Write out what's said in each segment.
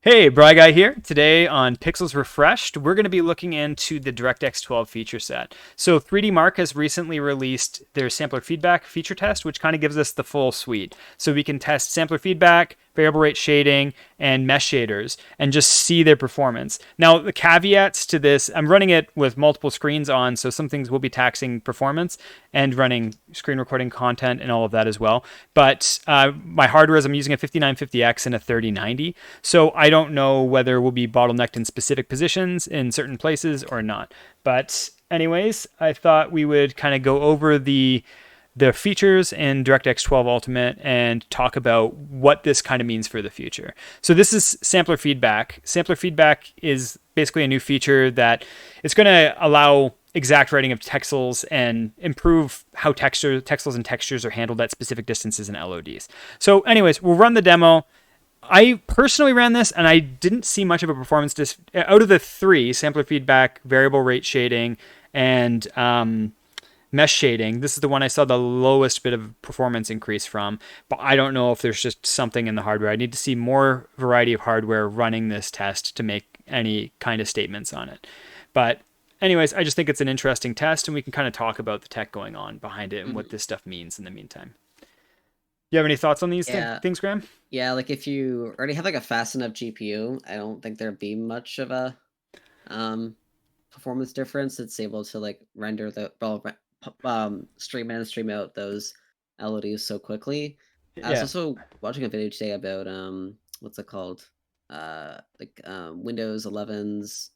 Hey, Bry Guy here. Today on Pixels Refreshed, we're going to be looking into the DirectX 12 feature set. So 3D Mark has recently released their sampler feedback feature test, which kind of gives us the full suite. So we can test sampler feedback, variable rate shading, and mesh shaders, and just see their performance. Now, the caveats to this, I'm running it with multiple screens on, so some things will be taxing performance and running screen recording content and all of that as well. But my hardware is I'm using a 5950X and a 3090, so I don't know whether we'll be bottlenecked in specific positions in certain places or not. But anyways, I thought we would kind of go over the features in DirectX 12 Ultimate and talk about what this kind of means for the future. So this is sampler feedback. Sampler feedback is basically a new feature that it's going to allow exact writing of texels and improve how texels and textures are handled at specific distances in LODs. So anyways, we'll run the demo. I personally ran this and I didn't see much of a performance out of the three: sampler feedback, variable rate shading, and mesh shading. This is the one I saw the lowest bit of performance increase from, but I don't know if there's just something in the hardware. I need to see more variety of hardware running this test to make any kind of statements on it. But anyways, I just think it's an interesting test, and we can kind of talk about the tech going on behind it and what this stuff means in the meantime. You have any thoughts on these Yeah, things, Graham? yeah. Like if you already have like a fast enough GPU, I don't think there'd be much of a um performance difference. It's able to like render the stream in and stream out those LODs so quickly. I was Yeah. also watching a video today about what's it called? Windows 11's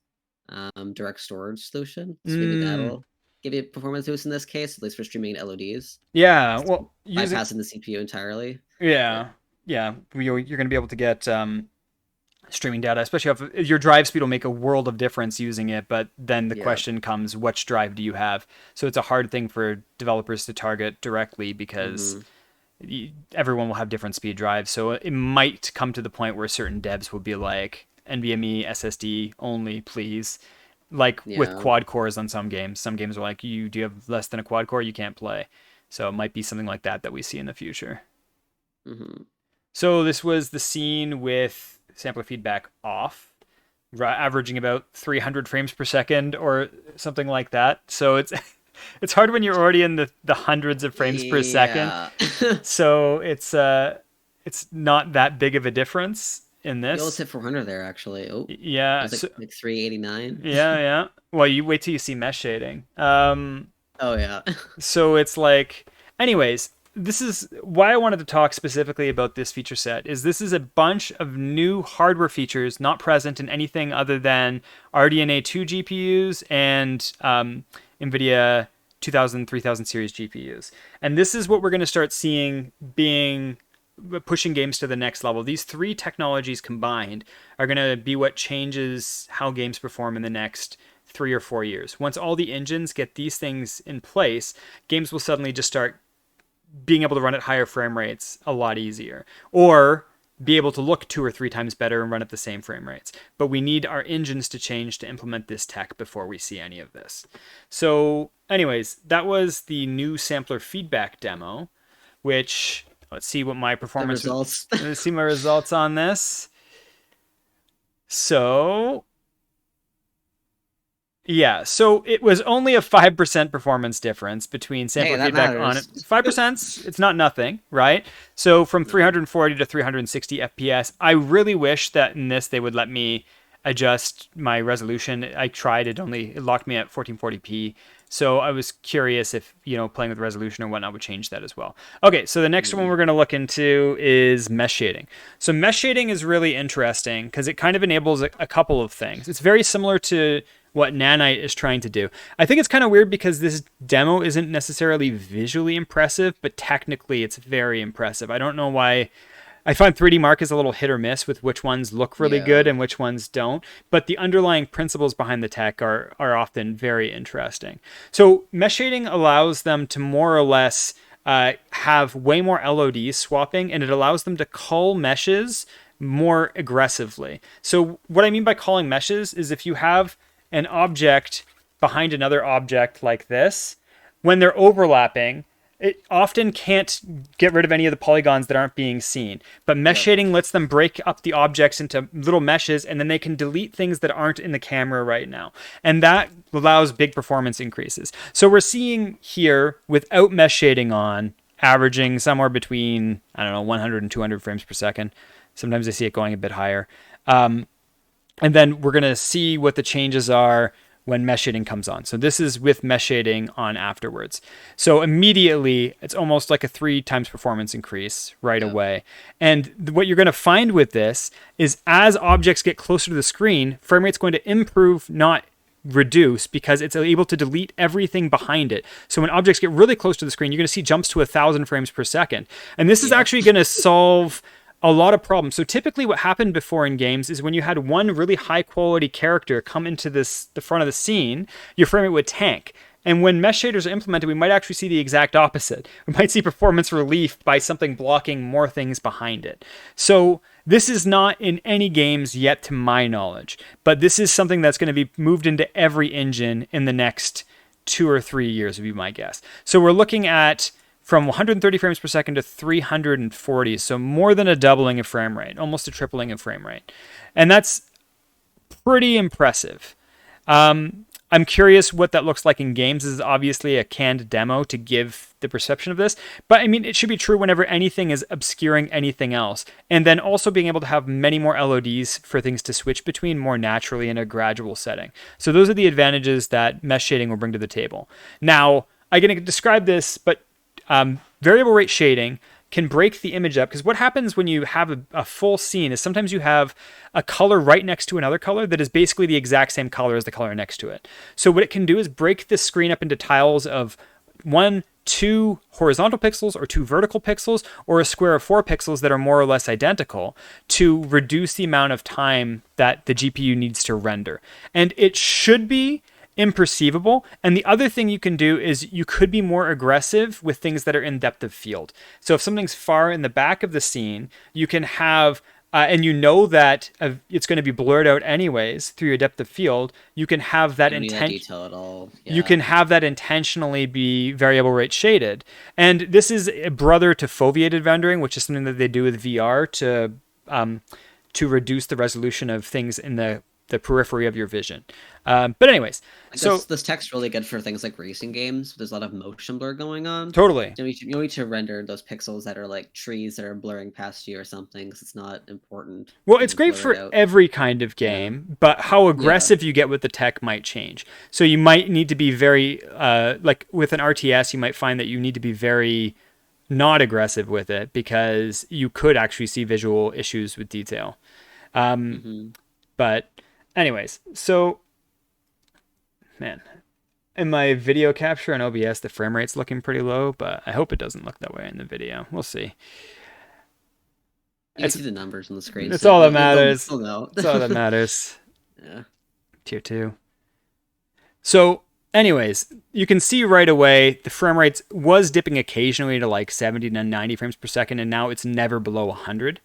direct storage solution. So maybe Mm, that'll give you a performance boost in this case, at least for streaming LODs. yeah. Well, using Bypassing the CPU entirely. But yeah, yeah, you're going to be able to get streaming data, especially if your drive speed will make a world of difference using it. But then the yeah. question comes, which drive do you have? So it's a hard thing for developers to target directly because hmm everyone will have different speed drives. So it might come to the point where certain devs will be like, NVMe SSD only, please. Like with Yeah. quad cores on some games. Some games are like, you do you have less than a quad core, you can't play. So it might be something like that we see in the future. hmm So this was the scene with sampler feedback off, averaging about 300 frames per second or something like that. So it's it's hard when you're already in the hundreds of frames per second. Yeah. So it's not that big of a difference in You almost this. hit 400 there, actually. Oh, it Yeah. was like 389. Yeah. Well, you wait till you see mesh shading. Oh yeah. So it's like, anyways, this is why I wanted to talk specifically about this feature set. Is this is a bunch of new hardware features not present in anything other than RDNA 2 GPUs and NVIDIA 2000 3000 series GPUs. And this is what we're going to start seeing being pushing games to the next level. These three technologies combined are going to be what changes how games perform in the next 3 or 4 years. Once all the engines get these things in place, games will suddenly just start being able to run at higher frame rates a lot easier, or be able to look 2 or 3 times better and run at the same frame rates. But we need our engines to change to implement this tech before we see any of this. So, anyways, that was the new sampler feedback demo, which let's see what my The performance was. results. Let's see my results on this. So, yeah, so it was only a 5% performance difference between Hey, sampler that feedback on it. matters. 5%, it's not nothing, right? So from No. 340 to 360 FPS, I really wish that in this they would let me adjust my resolution. I tried, it locked me at 1440p. So I was curious if, playing with resolution or whatnot would change that as well. Okay, so the next one Mm. we're going to look into is mesh shading. So mesh shading is really interesting because it kind of enables a couple of things. It's very similar to what Nanite is trying to do. I think it's kind of weird because this demo isn't necessarily visually impressive, but technically it's very impressive. I don't know why. I find 3D Mark is a little hit or miss with which ones look really good Yeah. and which ones don't, but the underlying principles behind the tech are often very interesting. So mesh shading allows them to more or less have way more LODs swapping, and it allows them to cull meshes more aggressively. So what I mean by calling meshes is if you have an object behind another object like this, when they're overlapping, it often can't get rid of any of the polygons that aren't being seen. But mesh Yep. shading lets them break up the objects into little meshes, and then they can delete things that aren't in the camera right now. And that allows big performance increases. So we're seeing here, without mesh shading on, averaging somewhere between, I don't know, 100 and 200 frames per second. Sometimes I see it going a bit higher. And then we're going to see what the changes are when mesh shading comes on. So this is with mesh shading on afterwards. So immediately, it's almost like a 3 times performance increase right away. And what you're going to find with this is as objects get closer to the screen, frame rate's going to improve, not reduce, because it's able to delete everything behind it. So when objects get really close to the screen, you're going to see jumps to 1,000 frames per second. And this is actually going to solve a lot of problems. So typically what happened before in games is when you had one really high quality character come into the front of the scene, your frame rate would tank. And when mesh shaders are implemented, we might actually see the exact opposite. We might see performance relief by something blocking more things behind it. So this is not in any games yet to my knowledge, but this is something that's going to be moved into every engine in the next 2 or 3 years would be my guess. So we're looking at from 130 frames per second to 340, so more than a doubling of frame rate, almost a tripling of frame rate. And that's pretty impressive. I'm curious what that looks like in games. This is obviously a canned demo to give the perception of this, but I mean, it should be true whenever anything is obscuring anything else. And then also being able to have many more LODs for things to switch between more naturally in a gradual setting. So those are the advantages that mesh shading will bring to the table. Now, I'm going to describe this, but variable rate shading can break the image up, because what happens when you have a full scene is sometimes you have a color right next to another color that is basically the exact same color as the color next to it. So what it can do is break the screen up into tiles of 1, 2 horizontal pixels or 2 vertical pixels, or a square of 4 pixels that are more or less identical, to reduce the amount of time that the GPU needs to render. And it should be imperceivable. And the other thing you can do is you could be more aggressive with things that are in depth of field. So if something's far in the back of the scene, you can have, and you know that it's going to be blurred out anyways through your depth of field, you can have that detail at all. Yeah. You can have that intentionally be variable rate shaded. And this is a brother to foveated rendering, which is something that they do with VR to reduce the resolution of things in the periphery of your vision. But anyways, so this tech's really good for things like racing games. There's a lot of motion blur going on. Totally. You need to render those pixels that are like trees that are blurring past you or something, because it's not important. Well, it's great for every kind of game, but how aggressive you get with the tech might change. So you might need to be very, like with an RTS, you might find that you need to be very not aggressive with it, because you could actually see visual issues with detail. But anyways, so, man, in my video capture on OBS, the frame rate's looking pretty low, but I hope it doesn't look that way in the video. We'll see. You can see the numbers on the screen. It's all that matters. Know. It's all that matters. Yeah. Tier 2. So, anyways, you can see right away the frame rates was dipping occasionally to like 70 to 90 frames per second, and now it's never below 100.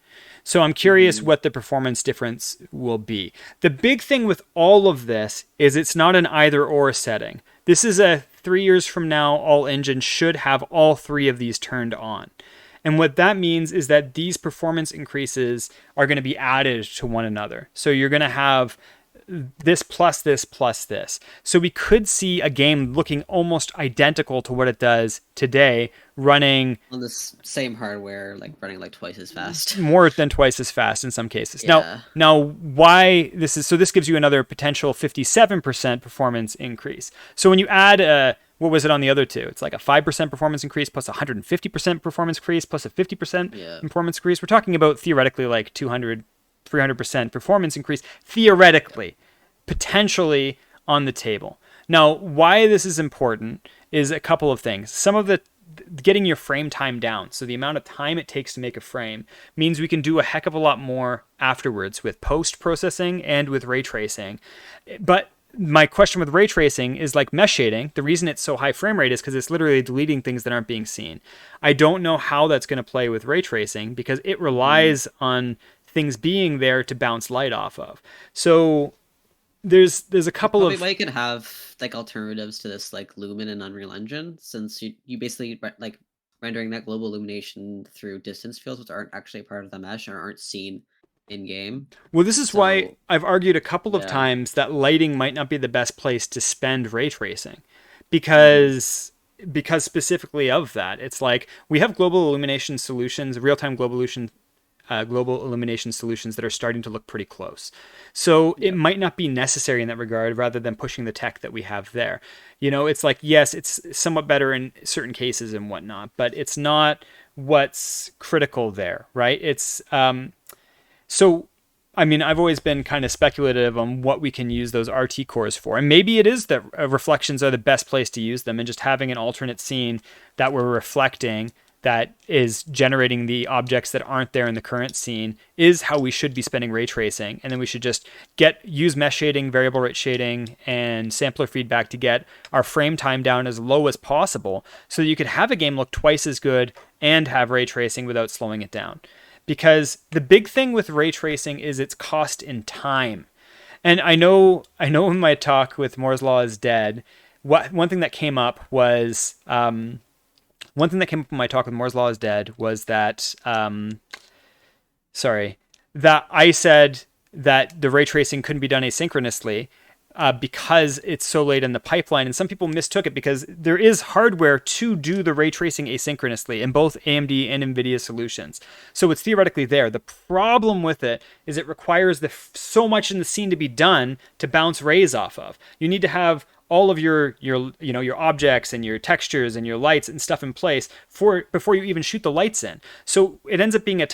So I'm curious what the performance difference will be. The big thing with all of this is it's not an either or setting. This is a 3 years from now, all engines should have all 3 of these turned on. And what that means is that these performance increases are going to be added to one another. So you're going to have this plus this plus this. So we could see a game looking almost identical to what it does today, running on the same hardware, like running like twice as fast, more than twice as fast in some cases. Yeah. Now why this is, so this gives you another potential 57% performance increase. So when you add what was it on the other two? It's like a 5% performance increase plus 150% performance increase plus a 50% performance increase. We're talking about theoretically like 300% performance increase, theoretically, potentially on the table. Now, why this is important is a couple of things. Some of the getting your frame time down, so the amount of time it takes to make a frame, means we can do a heck of a lot more afterwards with post-processing and with ray tracing. But my question with ray tracing is like mesh shading. The reason it's so high frame rate is because it's literally deleting things that aren't being seen. I don't know how that's going to play with ray tracing, because it relies on things being there to bounce light off of. So there's a That's couple probably of why you could have like alternatives to this like Lumen and Unreal Engine, since you basically like rendering that global illumination through distance fields, which aren't actually part of the mesh or aren't seen in game. well, this is why So I've argued a couple of yeah. times that lighting might not be the best place to spend ray tracing, Hmm. because specifically of that, it's like we have global illumination solutions, real time global illumination solutions that are starting to look pretty close. So it Yeah. might not be necessary in that regard rather than pushing the tech that we have there. You know, it's like, yes, it's somewhat better in certain cases and whatnot, but it's not what's critical there, right? So I mean, I've always been kind of speculative on what we can use those RT cores for. And maybe it is that reflections are the best place to use them, and just having an alternate scene that we're reflecting that is generating the objects that aren't there in the current scene is how we should be spending ray tracing. And then we should just use mesh shading, variable rate shading, and sampler feedback to get our frame time down as low as possible so that you could have a game look twice as good and have ray tracing without slowing it down, because the big thing with ray tracing is its cost in time. And I know in my talk with Moore's Law is Dead, one thing that came up was one thing that came up in my talk with Moore's Law is Dead was that sorry, that I said that the ray tracing couldn't be done asynchronously because it's so late in the pipeline. And some people mistook it because there is hardware to do the ray tracing asynchronously in both AMD and NVIDIA solutions. So it's theoretically there. The problem with it is it requires so much in the scene to be done to bounce rays off of. You need to have all of your your objects and your textures and your lights and stuff in place before you even shoot the lights in. So it ends up being a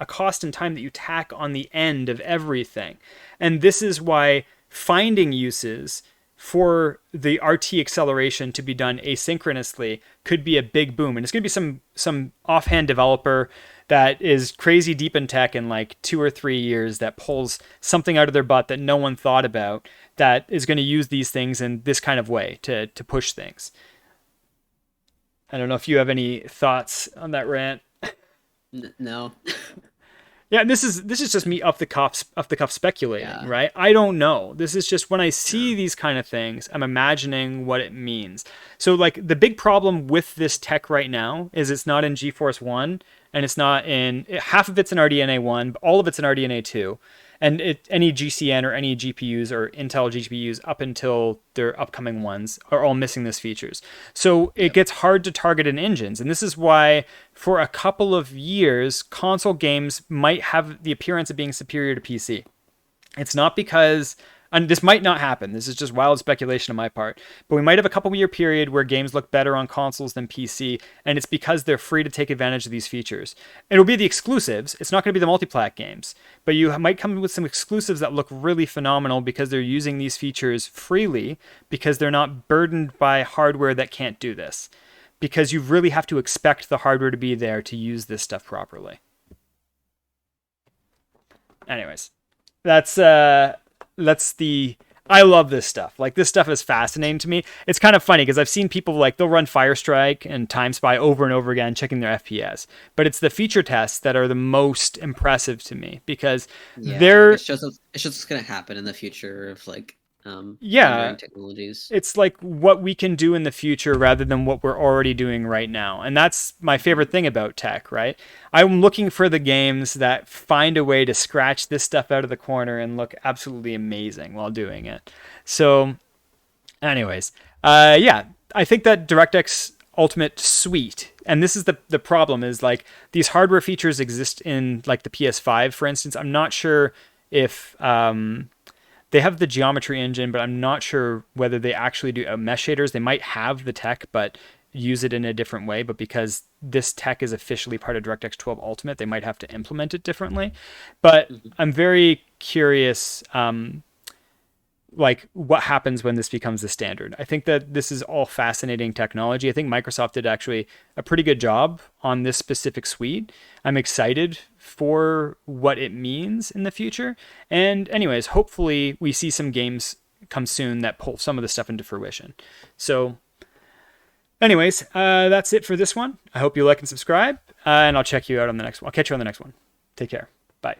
cost and time that you tack on the end of everything. And this is why finding uses for the RT acceleration to be done asynchronously could be a big boom. And it's going to be some offhand developer that is crazy deep in tech in like 2 or 3 years that pulls something out of their butt that no one thought about, that is going to use these things in this kind of way to push things. I don't know if you have any thoughts on that rant. No. Yeah, this is just me off the cuff speculating, Yeah. right? I don't know. This is just when I Yeah. see these kind of things, I'm imagining what it means. So like the big problem with this tech right now is it's not in GeForce One, and it's not in half of it's in RDNA 1, but all of it's in RDNA 2. And any GCN or any GPUs or Intel GPUs up until their upcoming ones are all missing these features. So it Yep. gets hard to target in engines. And this is why, for a couple of years, console games might have the appearance of being superior to PC. It's not because, and this might not happen. This is just wild speculation on my part. But we might have a couple year period where games look better on consoles than PC, and it's because they're free to take advantage of these features. It'll be the exclusives. It's not going to be the multi-plat games, but you might come with some exclusives that look really phenomenal because they're using these features freely, because they're not burdened by hardware that can't do this. Because you really have to expect the hardware to be there to use this stuff properly. Anyways, that's the I love this stuff. Like, this stuff is fascinating to me. It's kind of funny because I've seen people like they'll run Firestrike and Time Spy over and over again checking their FPS, but it's the feature tests that are the most impressive to me because Yeah. Like they're it shows what's gonna happen in the future of like yeah, rendering technologies. it's like what we can do in the future rather than what we're already doing right now. And that's my Mhm. favorite thing about tech, right? I'm looking for the games that find a way to scratch this stuff out of the corner and look absolutely amazing while doing it. So, anyways, yeah, I think that DirectX Ultimate Suite, and this is the problem, is like these hardware features exist in like the PS5, for instance. I'm not sure if they have the geometry engine, but I'm not sure whether they actually do mesh shaders. They might have the tech, but use it in a different way. But because this tech is officially part of DirectX 12 Ultimate, they might have to implement it differently. But Mhm. I'm very curious, like what happens when this becomes the standard. I think that this is all fascinating technology. I think Microsoft did actually a pretty good job on this specific suite. I'm excited for what it means in the future. And anyways, hopefully we see some games come soon that pull some of the stuff into fruition. So anyways, that's it for this one. I hope you like and subscribe, and I'll check you out on the next one. I'll catch you on the next one. Take care. Bye.